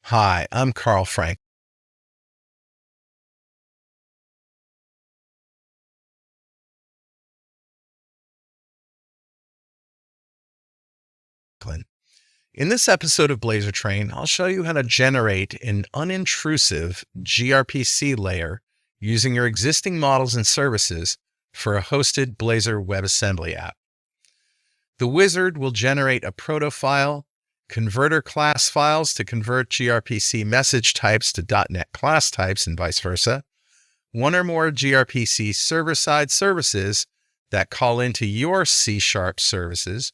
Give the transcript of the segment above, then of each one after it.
Hi, I'm Carl Franklin. In this episode of Blazor Train, I'll show you how to generate an unintrusive gRPC layer using your existing models and services for a hosted Blazor WebAssembly app. The wizard will generate a proto file, converter class files to convert gRPC message types to .NET class types and vice versa, one or more gRPC server-side services that call into your C# services,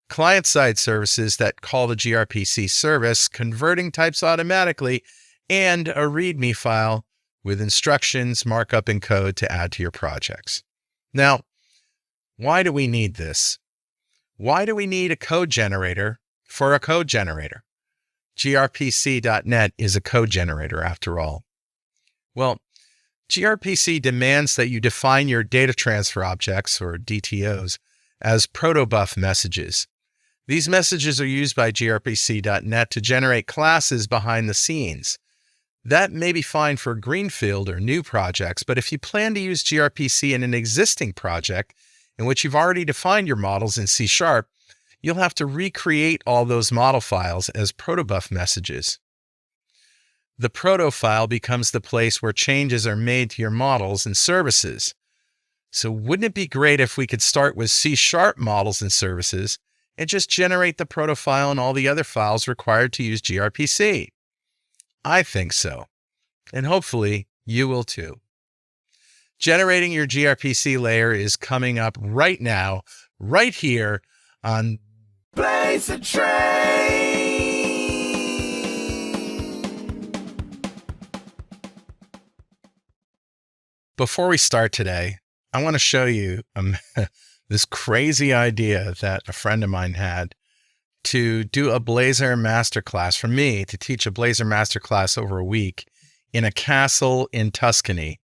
client-side services that call the gRPC service, converting types automatically, and a README file with instructions, markup, and code to add to your projects. Now, why do we need this? Why do we need a code generator for a code generator? gRPC.NET is a code generator after all. Well, gRPC demands that you define your data transfer objects, or DTOs, as protobuf messages. These messages are used by gRPC.NET to generate classes behind the scenes. That may be fine for greenfield or new projects, but if you plan to use gRPC in an existing project in which you've already defined your models in C#, you'll have to recreate all those model files as protobuf messages. The proto file becomes the place where changes are made to your models and services. So wouldn't it be great if we could start with C# models and services and just generate the proto file and all the other files required to use gRPC? I think so, and hopefully you will too. Generating your gRPC layer is coming up right now, right here on Blazor Train. Before we start today, I want to show you this crazy idea that a friend of mine had to do a Blazor masterclass for me, to teach a Blazor masterclass over a week in a castle in Tuscany.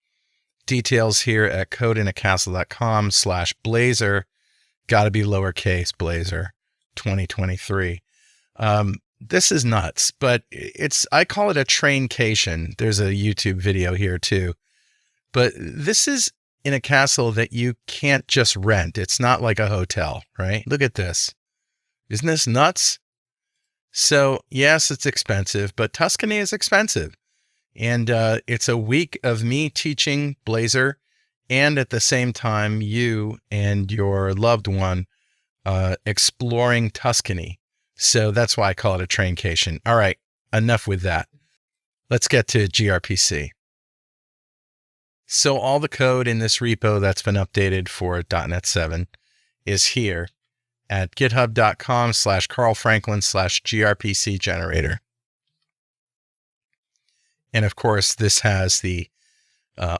Details here at codeinacastle.com/Blazor. Gotta be lowercase Blazor 2023. This is nuts, but I call it a traincation. There's a YouTube video here too. But this is in a castle that you can't just rent. It's not like a hotel, right? Look at this. Isn't this nuts? So yes, it's expensive, but Tuscany is expensive. And it's a week of me teaching Blazor, and at the same time, you and your loved one exploring Tuscany. So that's why I call it a traincation. All right, enough with that. Let's get to gRPC. So all the code in this repo that's been updated for .NET 7 is here at github.com/carlfranklin/gRPC generator. And of course, this has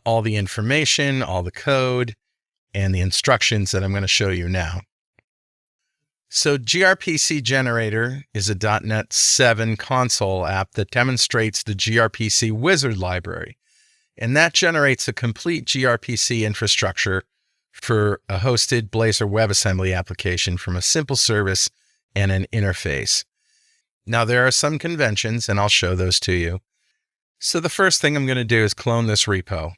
all the information, all the code, and the instructions that I'm going to show you now. So gRPC generator is a .NET 7 console app that demonstrates the gRPC wizard library. And that generates a complete gRPC infrastructure for a hosted Blazor WebAssembly application from a simple service and an interface. Now, there are some conventions, and I'll show those to you. So the first thing I'm going to do is clone this repo.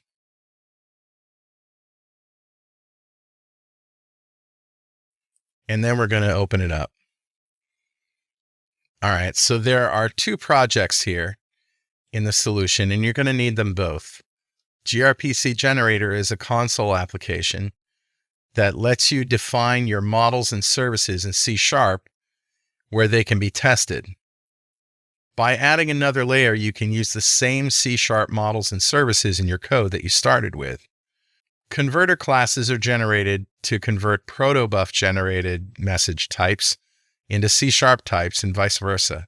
And then we're going to open it up. All right, so there are two projects here in the solution, and you're going to need them both. gRPC Generator is a console application that lets you define your models and services in C# where they can be tested. By adding another layer, you can use the same C# models and services in your code that you started with. Converter classes are generated to convert protobuf generated message types into C# types and vice versa.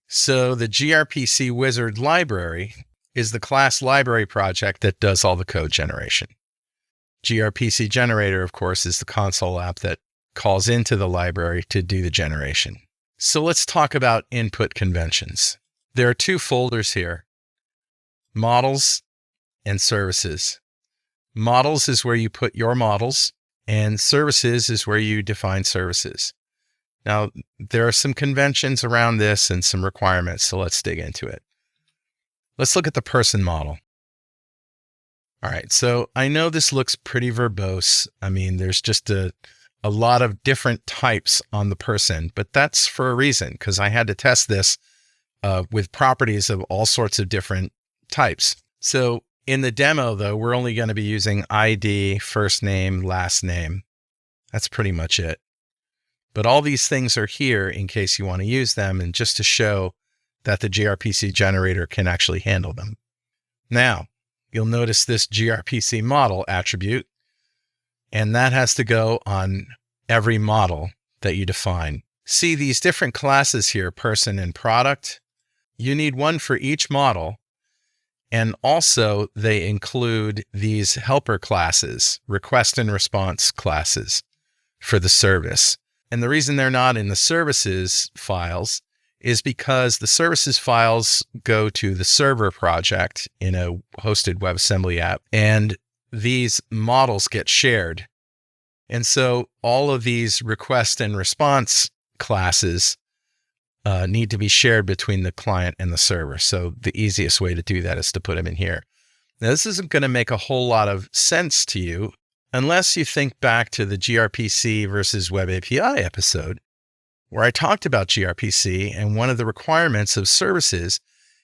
So the gRPC wizard library is the class library project that does all the code generation. gRPC generator, of course, is the console app that calls into the library to do the generation. So let's talk about input conventions. There are two folders here, models and services. Models is where you put your models, and services is where you define services. Now, there are some conventions around this and some requirements, so let's dig into it. Let's look at the person model. All right, so I know this looks pretty verbose. I mean, there's just a lot of different types on the person, but that's for a reason, because I had to test this with properties of all sorts of different types. So in the demo, though, we're only going to be using ID, first name, last name. That's pretty much it. But all these things are here in case you want to use them and just to show that the gRPC generator can actually handle them. Now, you'll notice this gRPC model attribute, and that has to go on every model that you define. See these different classes here, person and product? You need one for each model. And also they include these helper classes, request and response classes for the service. And the reason they're not in the services files is because the services files go to the server project in a hosted WebAssembly app, and these models get shared. And so all of these request and response classes need to be shared between the client and the server. So the easiest way to do that is to put them in here. Now, this isn't going to make a whole lot of sense to you unless you think back to the gRPC versus Web API episode, where I talked about gRPC, and one of the requirements of services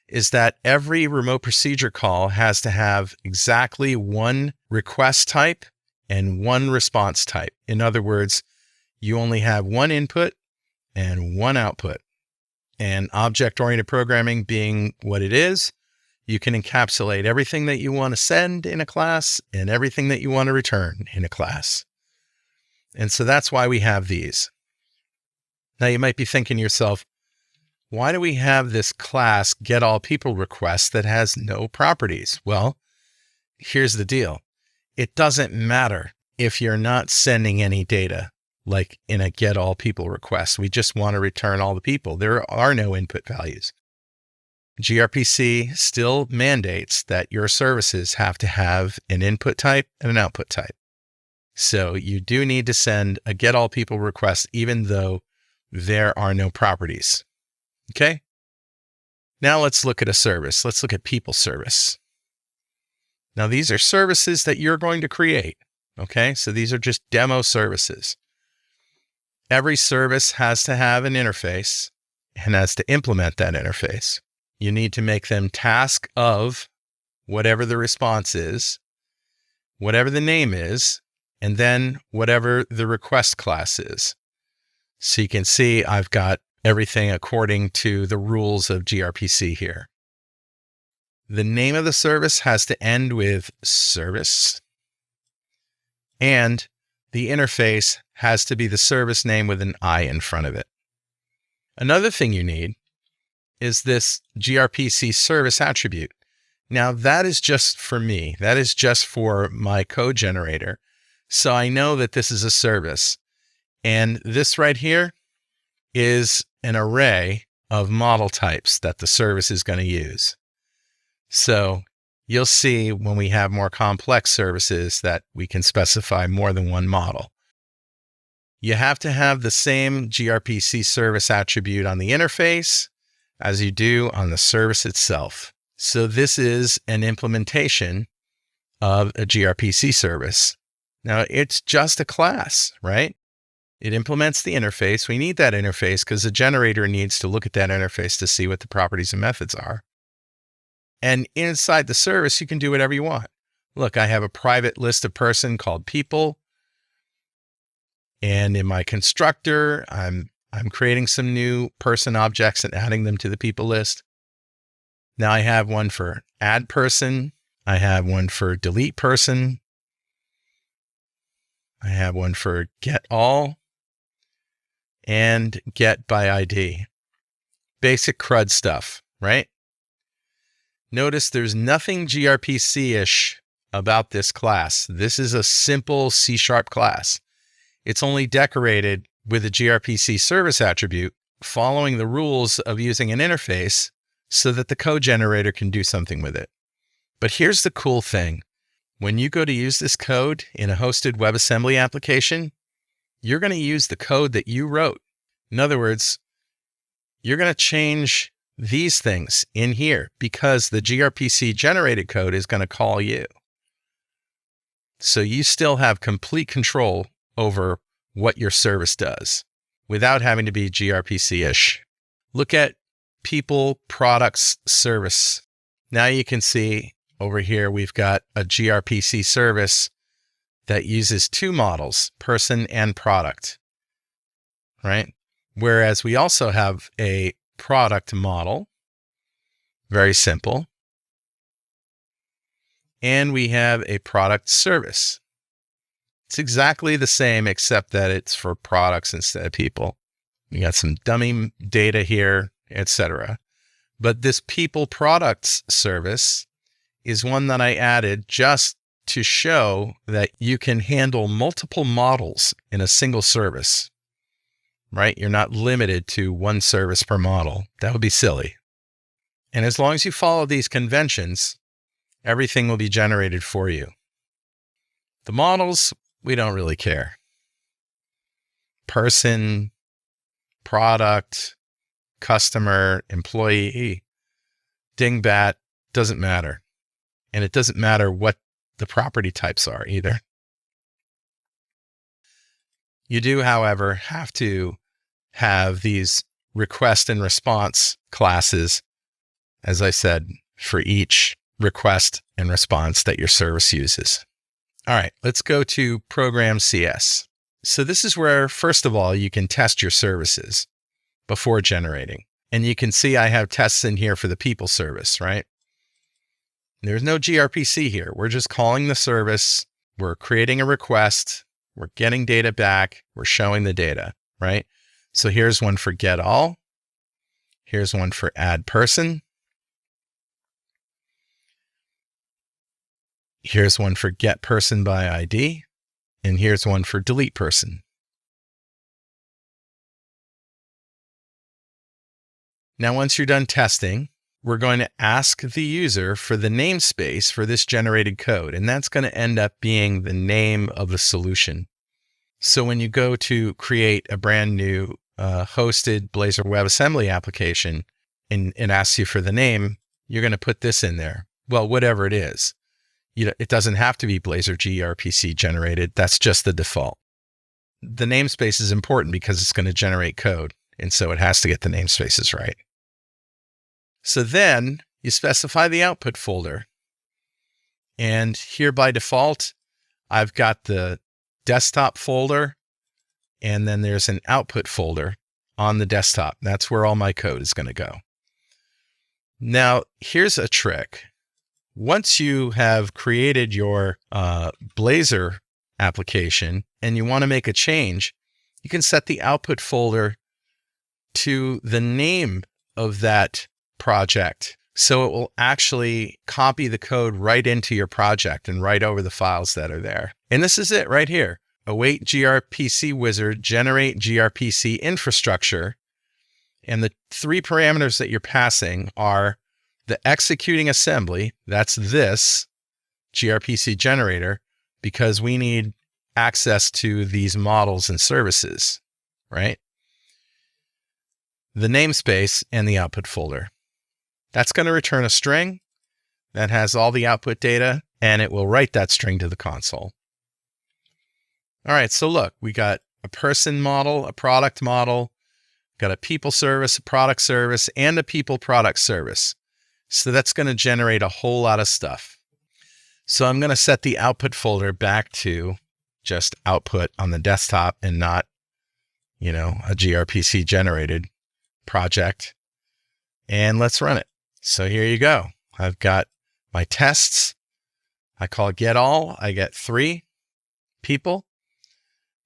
is that every remote procedure call has to have exactly one request type and one response type. In other words, you only have one input and one output. And object-oriented programming being what it is, you can encapsulate everything that you want to send in a class and everything that you want to return in a class. And so that's why we have these. Now you might be thinking to yourself, why do we have this class getAllPeople request that has no properties? Well, here's the deal. It doesn't matter if you're not sending any data, like in a getAllPeople request. We just want to return all the people. There are no input values. gRPC still mandates that your services have to have an input type and an output type. So you do need to send a getAllPeople request even though there are no properties. Okay? Now let's look at a service. Let's look at people service. Now these are services that you're going to create. Okay? So these are just demo services. Every service has to have an interface and has to implement that interface. You need to make them task of whatever the response is, whatever the name is, and then whatever the request class is. So you can see I've got everything according to the rules of gRPC here. The name of the service has to end with service, and the interface has to be the service name with an I in front of it. Another thing you need is this gRPC service attribute. Now that is just for me. That is just for my code generator. So I know that this is a service. And this right here is an array of model types that the service is going to use. So you'll see when we have more complex services that we can specify more than one model. You have to have the same gRPC service attribute on the interface as you do on the service itself. So this is an implementation of a gRPC service. Now it's just a class, right? It implements the interface. We need that interface because the generator needs to look at that interface to see what the properties and methods are. And inside the service, you can do whatever you want. Look, I have a private list of person called people. And in my constructor, I'm creating some new person objects and adding them to the people list. Now I have one for add person. I have one for delete person. I have one for get all and get by ID. Basic CRUD stuff, right? Notice there's nothing gRPC-ish about this class. This is a simple C# class. It's only decorated with a gRPC service attribute following the rules of using an interface so that the code generator can do something with it. But here's the cool thing. When you go to use this code in a hosted WebAssembly application, you're going to use the code that you wrote. In other words, you're going to change these things in here because the gRPC generated code is going to call you. So you still have complete control over what your service does without having to be gRPC-ish. Look at people, products, service. Now you can see over here we've got a gRPC service that uses two models, person and product, right? Whereas we also have a product model, very simple, and we have a product service. It's exactly the same except that it's for products instead of people. We got some dummy data here, etc. But this people products service is one that I added just to show that you can handle multiple models in a single service, right? You're not limited to one service per model. That would be silly. And as long as you follow these conventions, everything will be generated for you. The models, we don't really care. Person, product, customer, employee, dingbat, doesn't matter. And it doesn't matter what the property types are either. You do, however, have to have these request and response classes, as I said, for each request and response that your service uses. All right, let's go to Program CS. So this is where, first of all, you can test your services before generating. And you can see I have tests in here for the people service, right? There's no gRPC here. We're just calling the service. We're creating a request. We're getting data back. We're showing the data, right? So here's one for get all. Here's one for add person. Here's one for get person by ID. And here's one for delete person. Now, once you're done testing, we're going to ask the user for the namespace for this generated code, and that's going to end up being the name of the solution. So when you go to create a brand new hosted Blazor WebAssembly application and it asks you for the name, you're going to put this in there. Well, whatever it is. It doesn't have to be Blazor gRPC generated. That's just the default. The namespace is important because it's going to generate code, and so it has to get the namespaces right. So then you specify the output folder. And here by default, I've got the desktop folder, and then there's an output folder on the desktop. That's where all my code is going to go. Now, here's a trick. Once you have created your Blazor application and you want to make a change, you can set the output folder to the name of that project. So it will actually copy the code right into your project and write over the files that are there. And this is it right here. Await gRPC wizard, generate gRPC infrastructure. And the three parameters that you're passing are the executing assembly, that's this gRPC generator, because we need access to these models and services, right? The namespace and the output folder. That's going to return a string that has all the output data, and it will write that string to the console. All right, so look, we got a person model, a product model, got a people service, a product service, and a people product service. So that's going to generate a whole lot of stuff. So I'm going to set the output folder back to just output on the desktop and not, a gRPC generated project. And let's run it. So here you go. I've got my tests. I call get all. I get 3 people.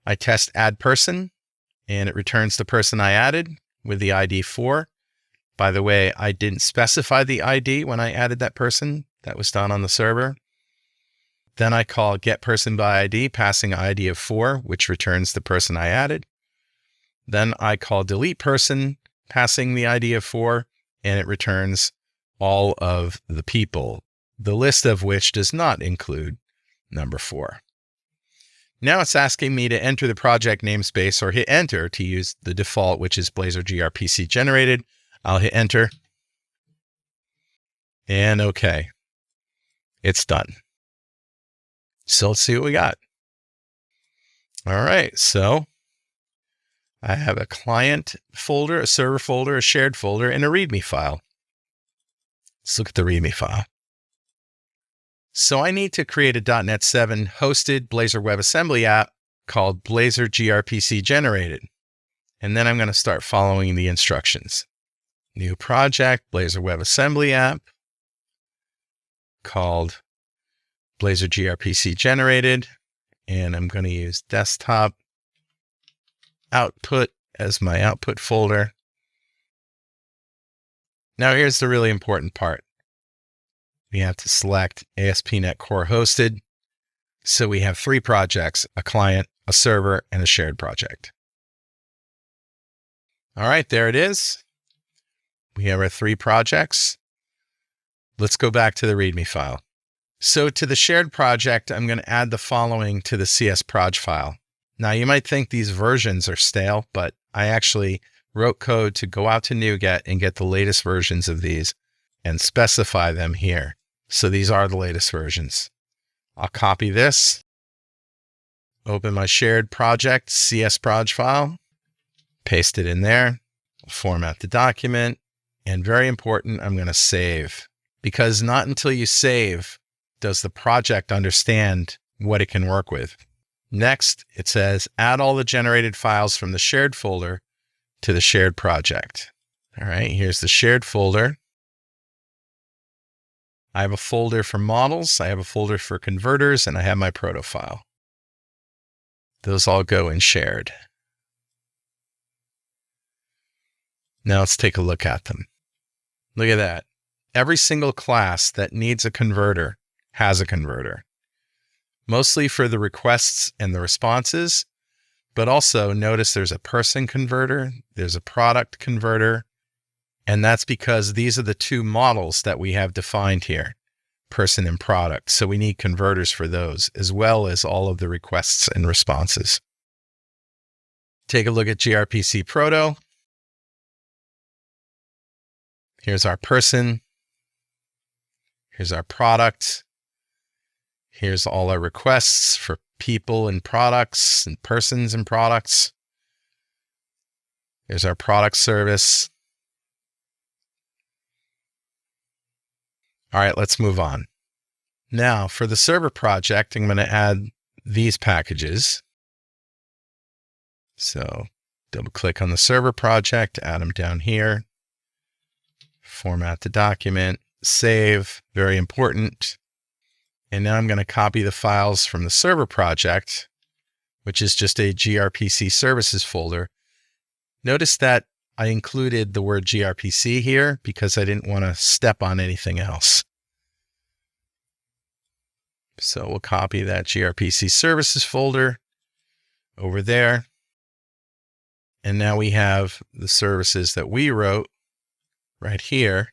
I test add person, and it returns the person I added with the ID 4. By the way, I didn't specify the ID when I added that person. That was done on the server. Then I call get person by ID, passing ID of 4, which returns the person I added. Then I call delete person, passing the ID of 4, and it returns all of the people, the list of which does not include number 4. Now it's asking me to enter the project namespace or hit enter to use the default, which is Blazor gRPC generated. I'll hit enter. And okay, it's done. So let's see what we got. All right, so I have a client folder, a server folder, a shared folder, and a README file. Let's look at the README file. So I need to create a .NET 7 hosted Blazor WebAssembly app called Blazor gRPC generated. And then I'm going to start following the instructions. New project, Blazor WebAssembly app called Blazor gRPC generated. And I'm going to use desktop output as my output folder. Now here's the really important part. We have to select ASP.NET Core hosted. So we have 3 projects, a client, a server, and a shared project. All right, there it is. We have our 3 projects. Let's go back to the README file. So to the shared project, I'm going to add the following to the csproj file. Now you might think these versions are stale, but I actually wrote code to go out to NuGet and get the latest versions of these and specify them here. So these are the latest versions. I'll copy this, open my shared project csproj file, paste it in there, format the document, and very important, I'm going to save. Because not until you save does the project understand what it can work with. Next, it says add all the generated files from the shared folder to the shared project. All right, here's the shared folder. I have a folder for models, I have a folder for converters, and I have my proto file. Those all go in shared. Now let's take a look at them. Look at that. Every single class that needs a converter has a converter. Mostly for the requests and the responses, but also notice there's a person converter, there's a product converter, and that's because these are the 2 models that we have defined here, person and product. So we need converters for those, as well as all of the requests and responses. Take a look at gRPC Proto. Here's our person. Here's our product. Here's all our requests for people and products and persons and products. Here's our product service. All right, let's move on. Now, for the server project, I'm going to add these packages. So double click on the server project, add them down here, format the document, save, very important. And now I'm going to copy the files from the server project, which is just a gRPC services folder. Notice that I included the word gRPC here because I didn't want to step on anything else. So we'll copy that gRPC services folder over there. And now we have the services that we wrote right here.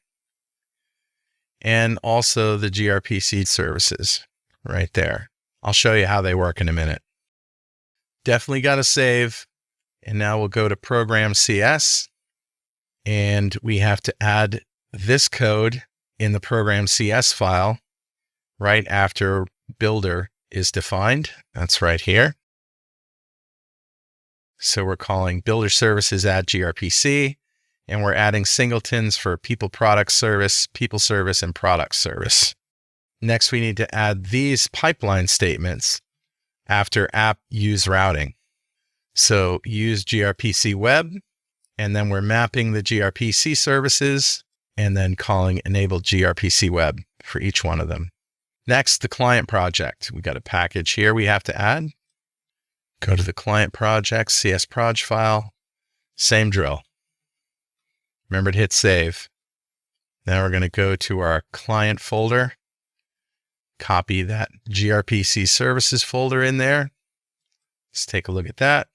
And also the gRPC services right there. I'll show you how they work in a minute. Definitely got to save. And now we'll go to Program CS. And we have to add this code in the Program CS file right after builder is defined. That's right here. So we're calling builder services add gRPC. And we're adding singletons for people product service, people service, and product service. Next, we need to add these pipeline statements after app use routing. So use gRPC web, and then we're mapping the gRPC services and then calling enable gRPC web for each one of them. Next, the client project. We got a package here we have to add. Go to the client project, csproj file, same drill. Remember to hit save. Now we're going to go to our client folder, copy that gRPC services folder in there. Let's take a look at that.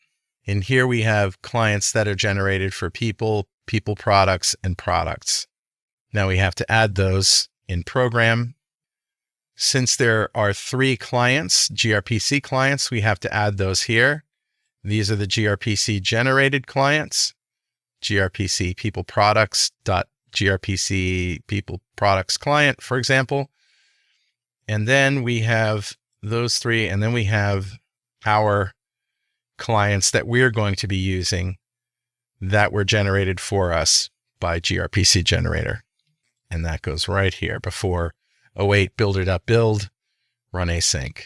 And here we have clients that are generated for people, people products, and products. Now we have to add those in program. Since there are 3 clients, gRPC clients, we have to add those here. These are the gRPC generated clients, gRPC people products dot gRPC people products client, for example. And then we have those 3, and then we have our clients that we're going to be using that were generated for us by gRPC generator. And that goes right here before await builder.build, run async.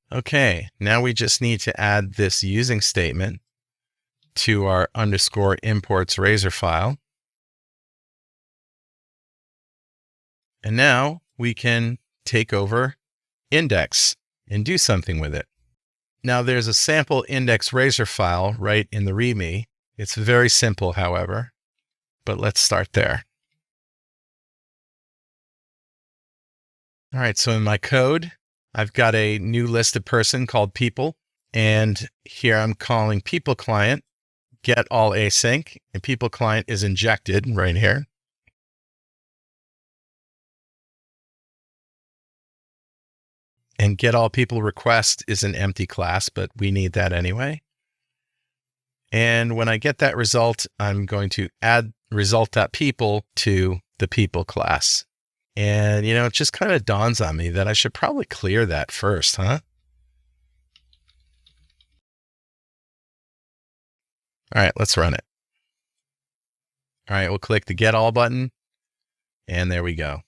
Okay, now we just need to add this using statement to our underscore imports razor file. And now we can take over index and do something with it. Now there's a sample index razor file right in the README. It's very simple, however, but let's start there. All right, so in my code, I've got a new listed person called people, and here I'm calling people client get all async, and people client is injected right here. And get all people request is an empty class, but we need that anyway. And when I get that result, I'm going to add result.people to the people class. And, it just kind of dawns on me that I should probably clear that first, huh? All right, let's run it. All right, we'll click the Get All button, and there we go.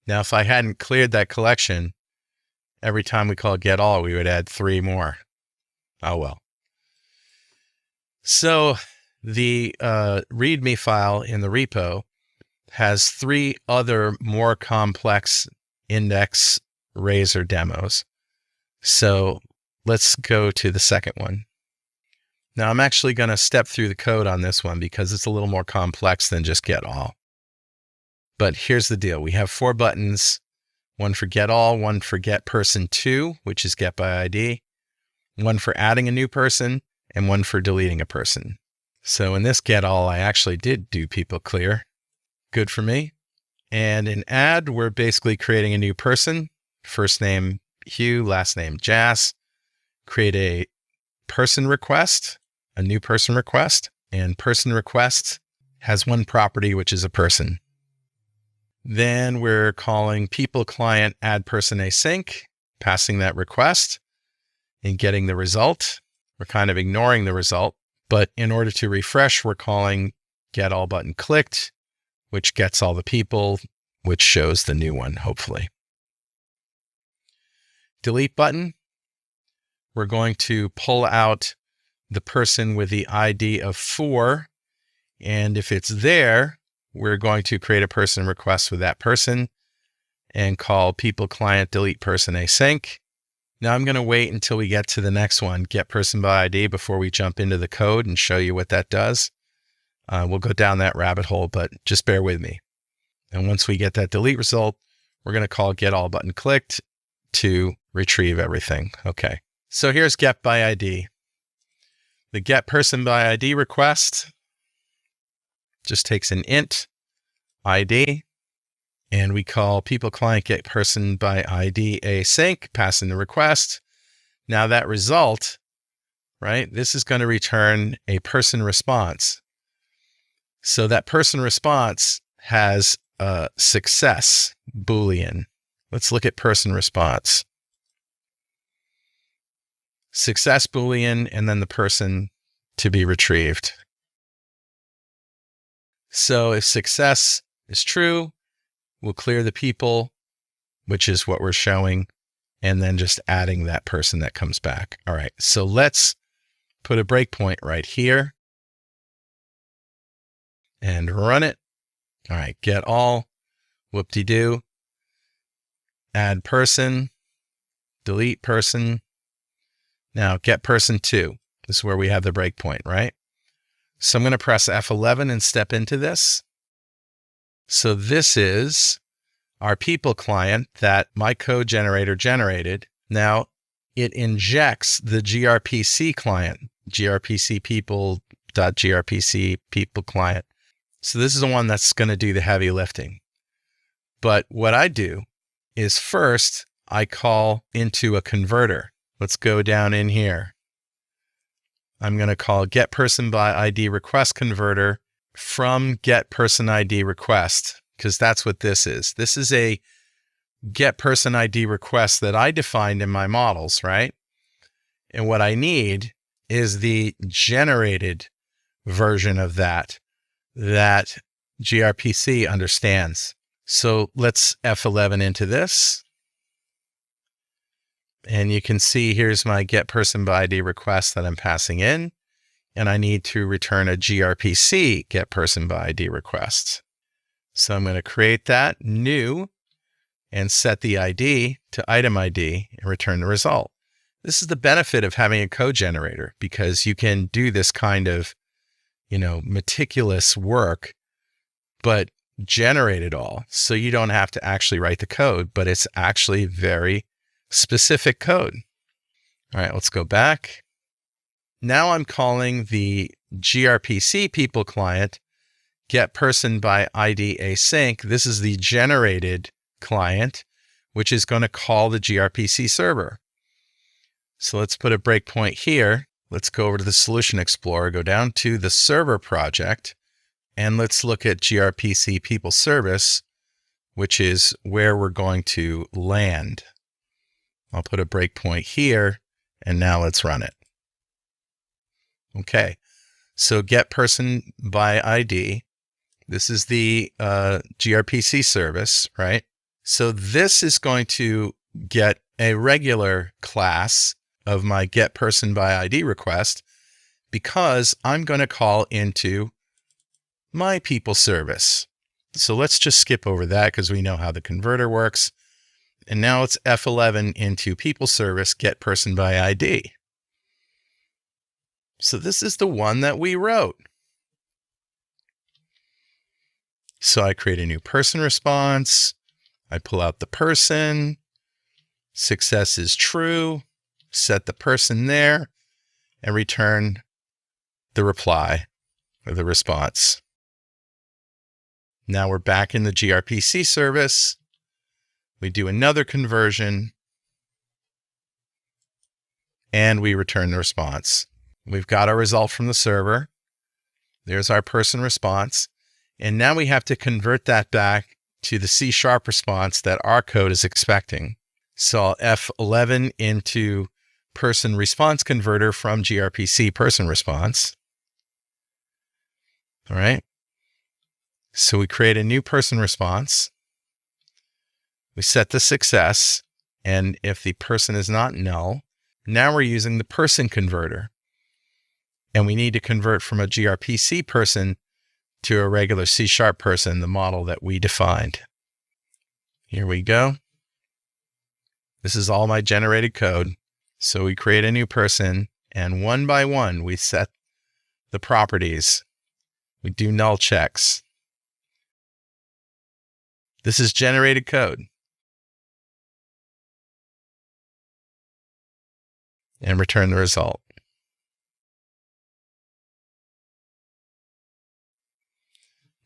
Now, if I hadn't cleared that collection, every time we call Get All, we would add 3 more. Oh, well. So the README file in the repo has 3 other more complex index razor demos. So let's go to the second one. Now I'm actually going to step through the code on this one because it's a little more complex than just get all. But here's the deal. We have 4 buttons, one for get all, one for get person to, which is get by ID, one for adding a new person, and one for deleting a person. So in this get all, I actually did do people clear. Good for me. And in add, we're basically creating a new person. First name Hugh, last name Jas. Create a person request, a new person request. And person request has one property, which is a person. Then we're calling people client add person async, passing that request and getting the result. We're kind of ignoring the result, but in order to refresh, we're calling get all button clicked, which gets all the people, which shows the new one, hopefully. Delete button. We're going to pull out the person with the ID of 4. And if it's there, we're going to create a person request with that person and call people client delete person async. Now I'm going to wait until we get to the next one, get person by ID, before we jump into the code and show you what that does. We'll go down that rabbit hole, but just bear with me. And once we get that delete result, we're going to call get all button clicked to retrieve everything. Okay. So here's get by ID. The get person by ID request just takes an int ID, and we call people client get person by ID async, passing the request. Now that result, right, this is going to return a person response. So that person response has a success Boolean. Let's look at person response. Success Boolean, and then the person to be retrieved. So if success is true, we'll clear the people, which is what we're showing, and then just adding that person that comes back. All right, so let's put a breakpoint right here and run it. All right, get all, whoop-de-doo, add person, delete person. Now get person to. This is where we have the breakpoint, right? So I'm going to press F11 and step into this. So this is our people client that my code generator generated. Now it injects the gRPC client, gRPC people.gRPC people client. So this is the one that's going to do the heavy lifting. But what I do is first I call into a converter. Let's go down in here. I'm going to call getPersonByID request converter from getPersonID request, because that's what this is. This is a getPersonID request that I defined in my models, right? And what I need is the generated version of that gRPC understands. So let's F11 into this. And you can see here's my getPersonByID request that I'm passing in. And I need to return a gRPC getPersonByID request. So I'm going to create that new and set the ID to item ID and return the result. This is the benefit of having a code generator, because you can do this kind of, meticulous work, but generate it all. So you don't have to actually write the code, but it's actually very specific code. All right, let's go back. Now I'm calling the gRPC people client getPersonByID async. This is the generated client, which is going to call the gRPC server. So let's put a breakpoint here. Let's go over to the Solution Explorer, go down to the server project, and let's look at gRPC people service, which is where we're going to land. I'll put a breakpoint here, and now let's run it. Okay, so getPersonByID. This is the gRPC service, right? So this is going to get a regular class of my getPersonByID request, because I'm going to call into my people service. So let's just skip over that because we know how the converter works. And now it's F11 into people service getPersonByID. So this is the one that we wrote. So I create a new person response. I pull out the person. Success is true. Set the person there and return the reply or the response. Now we're back in the gRPC service. We do another conversion and we return the response. We've got our result from the server. There's our person response. And now we have to convert that back to the C# response that our code is expecting. So I'll F11 into person response converter from gRPC person response. All right. So we create a new person response. We set the success. And if the person is not null, now we're using the person converter. And we need to convert from a gRPC person to a regular C# person, the model that we defined. Here we go. This is all my generated code. So we create a new person, and one by one, we set the properties. We do null checks. This is generated code. And return the result.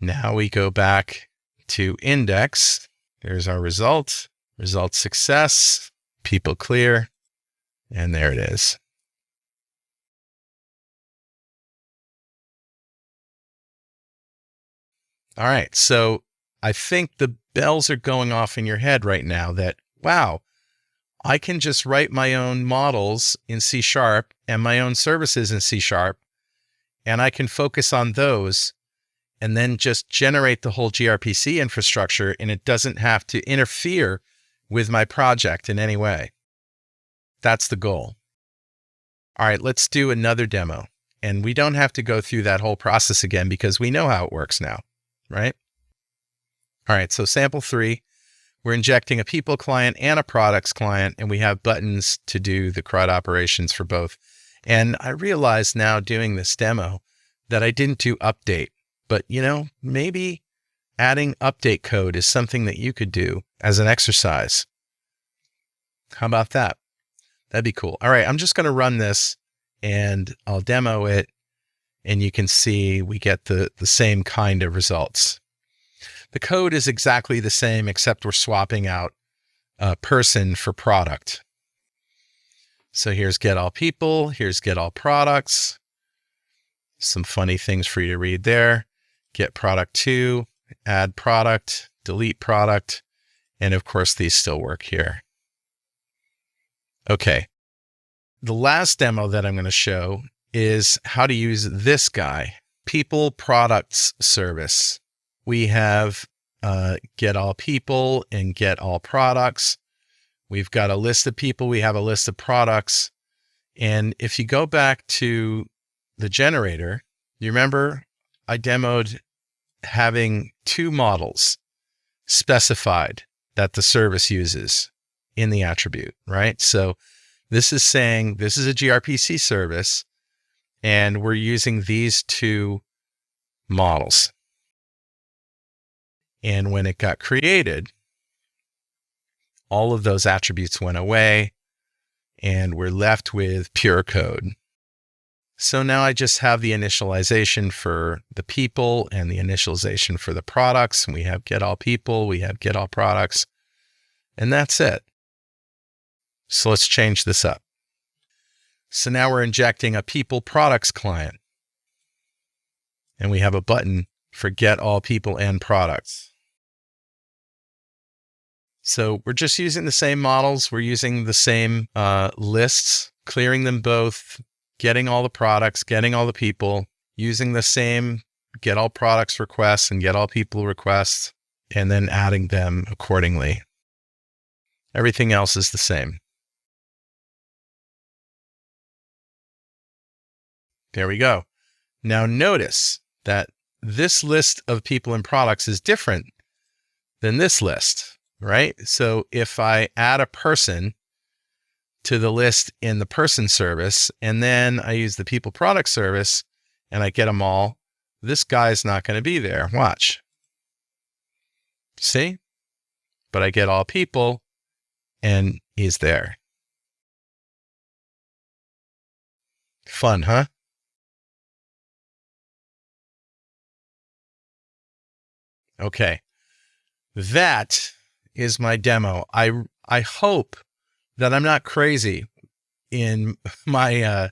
Now we go back to index. There's our result. Result success. People clear. And there it is. All right. So I think the bells are going off in your head right now that, wow, I can just write my own models in C# and my own services in C#, and I can focus on those and then just generate the whole gRPC infrastructure, and it doesn't have to interfere with my project in any way. That's the goal. All right, let's do another demo. And we don't have to go through that whole process again because we know how it works now, right? All right, so sample 3, we're injecting a people client and a products client, and we have buttons to do the CRUD operations for both. And I realize now doing this demo that I didn't do update, but maybe adding update code is something that you could do as an exercise. How about that? That'd be cool. All right, I'm just going to run this and I'll demo it and you can see we get the same kind of results. The code is exactly the same, except we're swapping out person for product. So here's get all people, here's get all products. Some funny things for you to read there. Get product to, add product, delete product, and of course these still work here. Okay, the last demo that I'm going to show is how to use this guy, people products service. We have get all people and get all products. We've got a list of people, we have a list of products. And if you go back to the generator, you remember I demoed having two models specified that the service uses in the attribute, right? So this is saying this is a gRPC service, and we're using these two models. And when it got created, all of those attributes went away, and we're left with pure code. So now I just have the initialization for the people and the initialization for the products. And we have get all people, we have get all products, and that's it. So let's change this up. So now we're injecting a people products client, and we have a button for get all people and products. So we're just using the same models. We're using the same lists, clearing them both, getting all the products, getting all the people, using the same get all products requests and get all people requests, and then adding them accordingly. Everything else is the same. There we go. Now notice that this list of people and products is different than this list, right? So if I add a person to the list in the person service, and then I use the people product service and I get them all, this guy's not going to be there. Watch. See? But I get all people and he's there. Fun, huh? Okay. That is my demo. I hope that I'm not crazy in my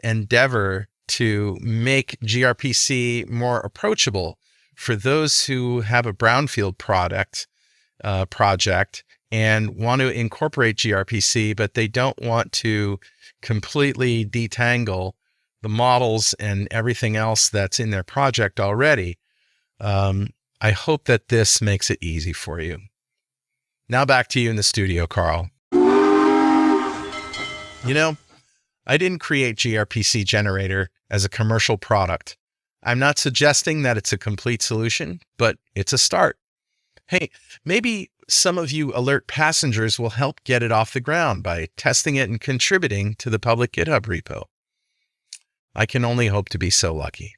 endeavor to make gRPC more approachable for those who have a brownfield project and want to incorporate gRPC, but they don't want to completely detangle the models and everything else that's in their project already. I hope that this makes it easy for you. Now back to you in the studio, Carl. You know, I didn't create gRPC Generator as a commercial product. I'm not suggesting that it's a complete solution, but it's a start. Hey, maybe some of you alert passengers will help get it off the ground by testing it and contributing to the public GitHub repo. I can only hope to be so lucky.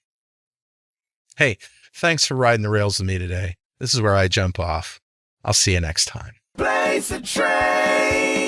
Hey, thanks for riding the rails with me today. This is where I jump off. I'll see you next time. Blaze a train.